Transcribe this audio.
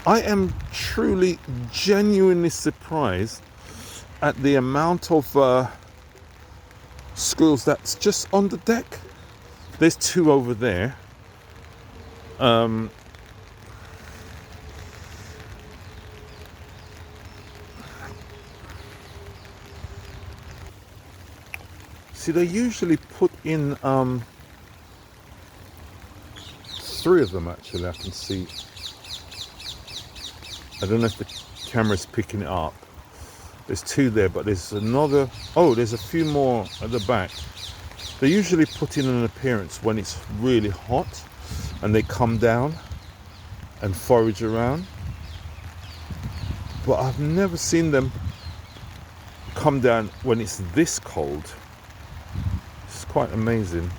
I am truly, genuinely surprised at the amount of squirrels that's just on the deck. There's two over there. See, they usually put in three of them actually. I can see. I don't know if the camera's picking it up. There's two there, but there's another. Oh, there's a few more at the back. They usually put in an appearance when it's really hot and they come down and forage around. But I've never seen them come down when it's this cold. It's quite amazing.